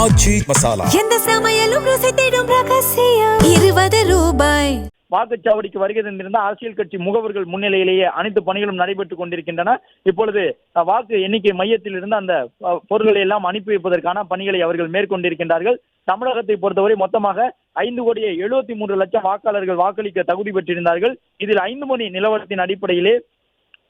ஆச்சி மசாலா எந்த சமையலும் ருசி தேடும் ரகசியம் 20 ரூபாய். வாக்குச்சாவடிக்கு வருகை தந்திருந்த அரசியல் கட்சி முகவர்கள் முன்னிலையிலேயே அனைத்து பணிகளும் நடைபெற்றுக் கொண்டிருக்கின்றன. இப்பொழுது வாக்கு எண்ணிக்கை மையத்தில் இருந்து அந்த பொருட்களை எல்லாம் அனுப்பி வைப்பதற்கான பணிகளை அவர்கள் மேற்கொண்டிருக்கின்றார்கள். தமிழகத்தை பொறுத்தவரை மொத்தமாக 5,73,00,000 வாக்காளர்கள் வாக்களிக்க தகுதி பெற்றிருந்தார்கள். இதில் 5 மணி நிலவரத்தின் அடிப்படையிலே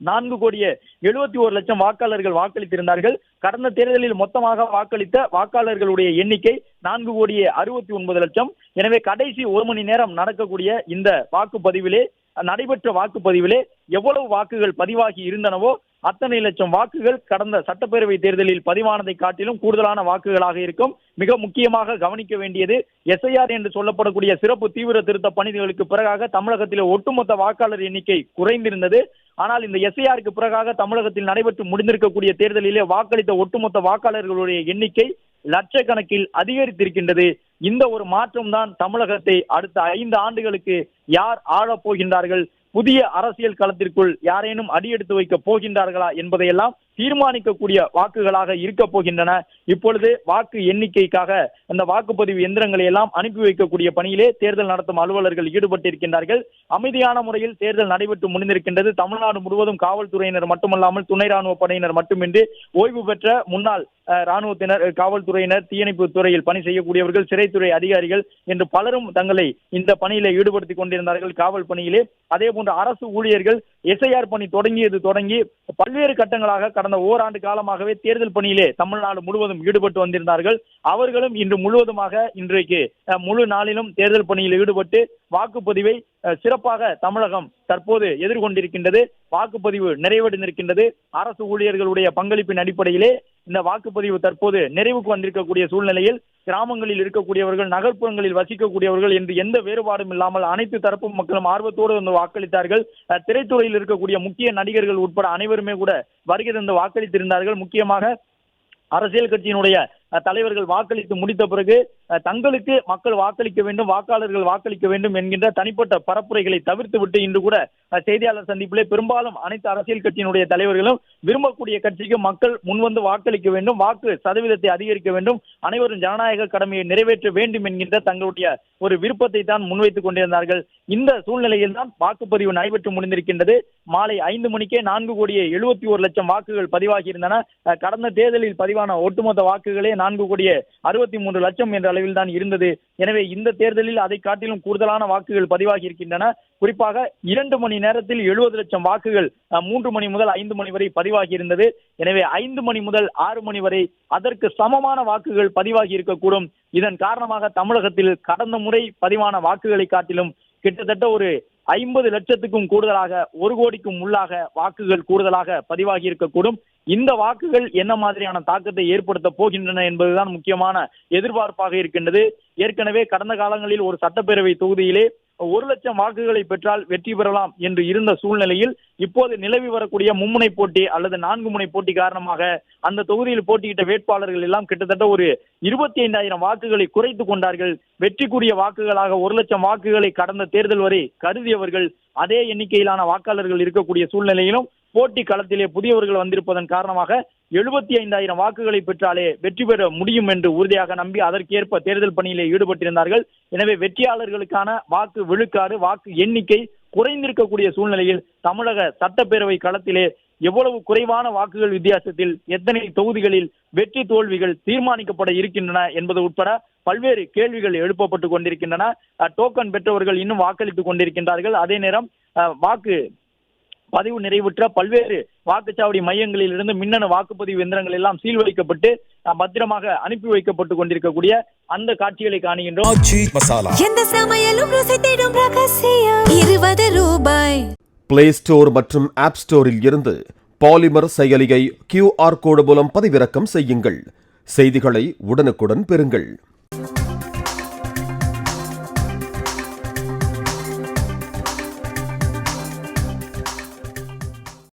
4,71,00,000 வாக்காளர்கள் வாக்களித்திருந்தார்கள். கடந்த தேர்தலில் மொத்தமாக வாக்களித்த வாக்காளர்களுடைய எண்ணிக்கை 4,69,00,000. எனவே கடைசி ஒரு மணி நேரம் நடக்கக்கூடிய இந்த வாக்குப்பதிவிலே நடைபெற்ற வாக்குப்பதிவிலே எவ்வளவு வாக்குகள் பதிவாகி இருந்தனவோ அத்தனை லட்சம் வாக்குகள் கடந்த சட்டப்பேரவை தேர்தலில் பதிவானதை காட்டிலும் கூடுதலான வாக்குகளாக இருக்கும். மிக முக்கியமாக கவனிக்க வேண்டியது SIR என்று சொல்லப்படக்கூடிய சிறப்பு தீவிர திருத்த பணிகளுக்கு பிறகாக தமிழகத்தில் ஒட்டுமொத்த வாக்காளர் எண்ணிக்கை குறைந்திருந்தது. ஆனால் இந்த SIRக்கு பிறகாக தமிழகத்தில் நடைபெற்று முடிந்திருக்கக்கூடிய தேர்தலிலே வாக்களித்த ஒட்டுமொத்த வாக்காளர்களுடைய எண்ணிக்கை லட்சக்கணக்கில் அதிகரித்திருக்கின்றது. இந்த ஒரு மாற்றம் தான் தமிழகத்தை அடுத்த 5 ஆண்டுகளுக்கு யார் ஆளப் போகின்றார்கள், புதிய அரசியல் களத்திற்குள் யாரேனும் அடியெடுத்து வைக்க போகின்றார்களா என்பதையெல்லாம் தீர்மானிக்கக்கூடிய வாக்குகளாக இருக்க போகின்றன. இப்பொழுது வாக்கு எண்ணிக்கைக்காக அந்த வாக்குப்பதிவு எந்திரங்களை எல்லாம் அனுப்பி வைக்கக்கூடிய பணியிலே தேர்தல் நடத்தும் அலுவலர்கள் ஈடுபட்டிருக்கின்றார்கள். அமைதியான முறையில் தேர்தல் நடைபெற்று முடிந்திருக்கின்றது. தமிழ்நாடு முழுவதும் காவல்துறையினர் மட்டுமல்லாமல் துணை ராணுவ படையினர் மட்டுமின்றி ஓய்வு பெற்ற முன்னாள் ராணுவத்தினர், காவல்துறையினர், தீயணைப்பு துறையில் பணி செய்யக்கூடியவர்கள், சிறைத்துறை அதிகாரிகள் என்று பலரும் தங்களை இந்த பணியில ஈடுபடுத்திக் கொண்டிருந்தார்கள். காவல் பணியிலே அதே போன்ற அரசு ஊழியர்கள் SIR பணி தொடங்கி பல்வேறு கட்டங்களாக கடந்த ஓராண்டு காலமாகவே தேர்தல் பணியிலே தமிழ்நாடு முழுவதும் ஈடுபட்டு வந்திருந்தார்கள். அவர்களும் இன்று முழுவதுமாக இன்றைக்கு முழு நாளிலும் தேர்தல் பணியில் ஈடுபட்டு வாக்குப்பதிவை சிறப்பாக தமிழகம் தற்போது எதிர்கொண்டிருக்கின்றது. வாக்குப்பதிவு நிறைவடைந்திருக்கின்றது. அரசு ஊழியர்களுடைய பங்களிப்பின் அடிப்படையிலே இந்த வாக்குப்பதிவு தற்போது நிறைவுக்கு வந்திருக்கக்கூடிய சூழ்நிலையில் கிராமங்களில் இருக்கக்கூடியவர்கள், நகர்ப்புறங்களில் வசிக்கக்கூடியவர்கள் என்று எந்த வேறுபாடும் இல்லாமல் அனைத்து தரப்பு மக்களும் ஆர்வத்தோடு வந்து வாக்களித்தார்கள். திரைத்துறையில் இருக்கக்கூடிய முக்கிய நடிகர்கள் உட்பட அனைவருமே கூட வருகை தந்து வாக்களித்திருந்தார்கள். முக்கியமாக அரசியல் கட்சியினுடைய தலைவர்கள் வாக்களித்து முடித்த பிறகு தங்களுக்கு மக்கள் வாக்களிக்க வேண்டும், வாக்காளர்கள் வாக்களிக்க வேண்டும் என்கின்ற தனிப்பட்ட பரப்புரைகளை தவிர்த்துவிட்டு இன்று கூட செய்தியாளர் சந்திப்பிலே பெரும்பாலும் அனைத்து அரசியல் கட்சியினுடைய தலைவர்களும் விரும்பக்கூடிய கட்சிக்கு மக்கள் முன்வந்து வாக்களிக்க வேண்டும், வாக்கு சதவீதத்தை அதிகரிக்க வேண்டும், அனைவரும் ஜனநாயக கடமையை நிறைவேற்ற வேண்டும் என்கின்ற தங்களுடைய ஒரு விருப்பத்தை தான் முன்வைத்துக் கொண்டிருந்தார்கள். இந்த சூழ்நிலையில் தான் வாக்குப்பதிவு நடைபெற்று முடிந்திருக்கின்றது. மாலை 5 மணிக்கே 4,71,00,000 வாக்குகள் பதிவாகி இருந்தன. கடந்த தேர்தலில் பதிவான ஒட்டுமொத்த வாக்குகளே 4,63,00,000 என்ற அளவில் தான் இருந்தது. எனவே இந்த தேர்தலில் அதை காட்டிலும் கூடுதலான வாக்குகள் பதிவாகி இருக்கின்றன. குறிப்பாக 2 மணி நேரத்தில் 70 லட்சம் வாக்குகள் 3 மணி முதல் 5 மணி வரை பதிவாகி இருந்தது. எனவே 5 மணி முதல் 6 மணி வரை அதற்கு சமமான வாக்குகள் பதிவாகி இருக்கக்கூடும். இதன் காரணமாக தமிழகத்தில் கடந்த முறை பதிவான வாக்குகளை காட்டிலும் கிட்டத்தட்ட ஒரு 50 லட்சத்துக்கும் கூடுதலாக, 1 கோடிக்கும் உள்ளாக வாக்குகள் கூடுதலாக பதிவாகி இருக்கக்கூடும். இந்த வாக்குகள் என்ன மாதிரியான தாக்கத்தை ஏற்படுத்த போகின்றன என்பதுதான் முக்கியமான எதிர்பார்ப்பாக இருக்கின்றது. ஏற்கனவே கடந்த காலங்களில் ஒரு சட்டப்பேரவை தொகுதியிலே 1 லட்சம் வாக்குகளை பெற்றால் வெற்றி பெறலாம் என்று இருந்த சூழ்நிலையில் இப்போது நிலவி வரக்கூடிய மும்முனை போட்டி அல்லது 4 முனை போட்டி காரணமாக அந்த தொகுதியில் போட்டியிட்ட வேட்பாளர்கள் எல்லாம் கிட்டத்தட்ட ஒரு 25,000 வாக்குகளை குறைத்துக் கொண்டார்கள். வெற்றிக்குரிய வாக்குகளாக 1 லட்சம் வாக்குகளை கடந்த தேர்தல் வரை கருதியவர்கள் அதே எண்ணிக்கையிலான வாக்காளர்கள் இருக்கக்கூடிய சூழ்நிலையிலும் போட்டி களத்திலே புதியவர்கள் வந்திருப்பதன் காரணமாக 75,000 வாக்குகளை பெற்றாலே வெற்றி பெற முடியும் என்று உறுதியாக நம்பி அதற்கேற்ப தேர்தல் பணியிலே ஈடுபட்டிருந்தார்கள். எனவே வெற்றியாளர்களுக்கான வாக்கு விழுக்காடு, வாக்கு எண்ணிக்கை குறைந்திருக்கக்கூடிய சூழ்நிலையில் தமிழக சட்டப்பேரவை களத்திலே எவ்வளவு குறைவான வாக்குகள் வித்தியாசத்தில் எத்தனை தொகுதிகளில் வெற்றி தோல்விகள் தீர்மானிக்கப்பட இருக்கின்றன என்பது உட்பட பல்வேறு கேள்விகள் எழுப்பப்பட்டு கொண்டிருக்கின்றன. டோக்கன் பெற்றவர்கள் இன்னும் வாக்களித்துக் கொண்டிருக்கின்றார்கள். அதே நேரம் வாக்கு பதிவு நிறைவுற்ற பல்வேறு வாக்குச்சாவடி மையங்களில் இருந்து மின்னணு வாக்குப்பதிவு எந்திரங்கள் எல்லாம் சீல் வைக்கப்பட்டு பத்திரமாக அனுப்பி வைக்கப்பட்டுக் கொண்டிருக்கக்கூடிய அந்த காட்சிகளை காணுகின்றோம். ஆச்சி மசாலா எந்த சமையலும் ருசி தேடும் ரகசியம் 20 ரூபாய். பிளே ஸ்டோர் மற்றும் ஆப் ஸ்டோரில் இருந்து பாலிமர் செயலியை QR கோடு மூலம் பதிவிறக்கம் செய்யுங்கள். செய்திகளை உடனுக்குடன் பெறுங்கள்.